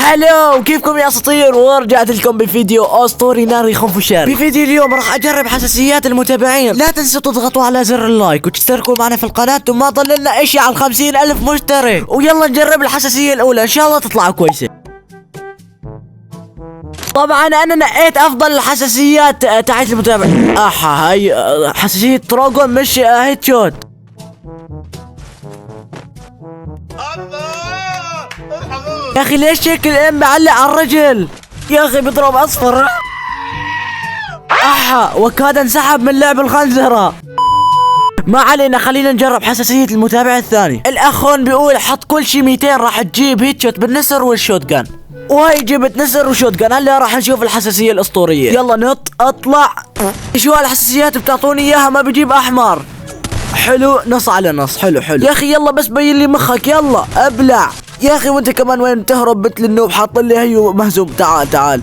هلو، كيفكم يا اساطير؟ ورجعت لكم بفيديو اسطوري ناري خنفشار. بفيديو اليوم راح اجرب حساسيات المتابعين. لا تنسوا تضغطوا على زر اللايك وتشتركوا معنا في القناة وما ضللنا اشي على 50,000 مشترك. ويلا نجرب الحساسية الاولى، ان شاء الله تطلع كويسة. طبعا انا نقيت افضل الحساسيات تاعت المتابعين. هاي حساسية تروجون مش هيد شوت. يا اخي ليش هيك الام معلق على الرجل؟ يا اخي بيضرب اصفر. وكاد انسحب من لعب الخنزرة. ما علينا، خلينا نجرب حساسية المتابع الثاني. الاخون بيقول حط كل شي 200 راح تجيب هيد شوت بالنسر والشوت جان، وهي جبت نسر وشوت جان. هلا راح نشوف الحساسية الاسطورية. يلا نط اطلع. شو هالحساسيات بتعطوني اياها؟ ما بجيب احمر. حلو، نص على نص. حلو يا اخي، يلا بس بين لي مخك. يلا ابلع يا اخي. وانت كمان وين بتهرب مثل النوب؟ حاط لي هيو مهزوم. تعال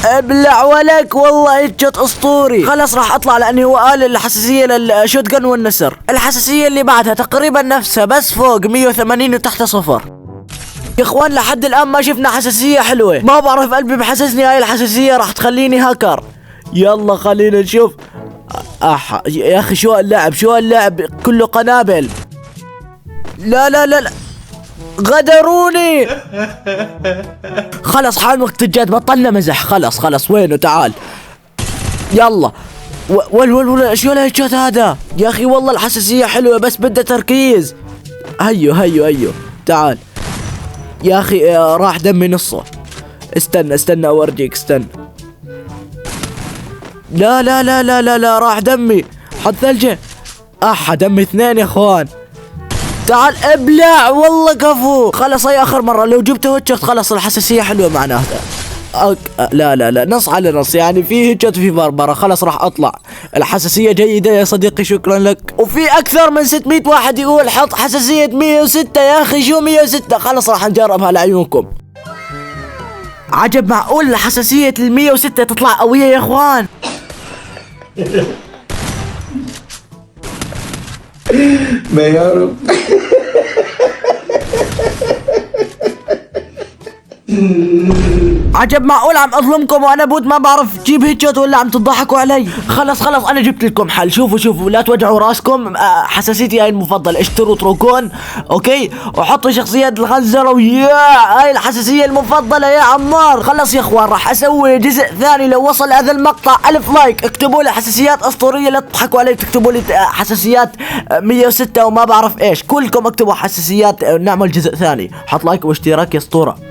ابلع ولك. والله هيجت اسطوري. خلص راح اطلع لاني هو قال الحساسيه للشوت جن والنسر. الحساسيه اللي بعدها تقريبا نفسها بس فوق 180 وتحت 0. يا اخوان لحد الان ما شفنا حساسيه حلوه. ما بعرف، قلبي بحسسني هاي الحساسيه راح تخليني هاكر. يلا خلينا نشوف. يا اخي شو هاللعب كله قنابل. لا غدروني. خلص حان وقت الجد، بطلنا مزح. خلص وينه؟ تعال يلا. شو الهيتشوت هذا؟ يا اخي والله الحساسية حلوة بس بدها تركيز. هيو تعال يا اخي. راح دمي نصه. استنى اورجيك. استنى. لا راح دمي. حط ثلجة. دمي 2 يا اخوان. تعال ابلع. والله كفو. خلص هي اخر مرة. لو جبته هيتشوت خلص الحساسية حلوة معناها. لا نص على نص، يعني في هيتشوت وفي بربرة. خلص راح اطلع. الحساسية جيدة يا صديقي، شكرا لك. وفي اكثر من 600 واحد يقول حط حساسية 106. يا اخي شو 106؟ خلص راح نجربها لعيونكم. عجب، معقول حساسية 106 تطلع قوية يا اخوان؟ ما يعرف. عجب، معقول عم اظلمكم وانا بود ما بعرف جيب هيتشوت ولا عم تضحكوا علي؟ خلص انا جبت لكم حل. شوفوا لا توجعوا راسكم. حساسيتي هاي المفضله. اشتروا تروجون اوكي، وحطوا شخصيات الخنزرة هاي الحساسيه المفضله يا عمار. خلص يا اخوان راح اسوي جزء ثاني. لو وصل هذا المقطع 1000 لايك اكتبوا لي حساسيات اسطوريه. لا تضحكوا علي، تكتبوا لي حساسيات 106 وما بعرف ايش. كلكم اكتبوا حساسيات، نعمل جزء ثاني. حط لايك واشتراك يا اسطوره.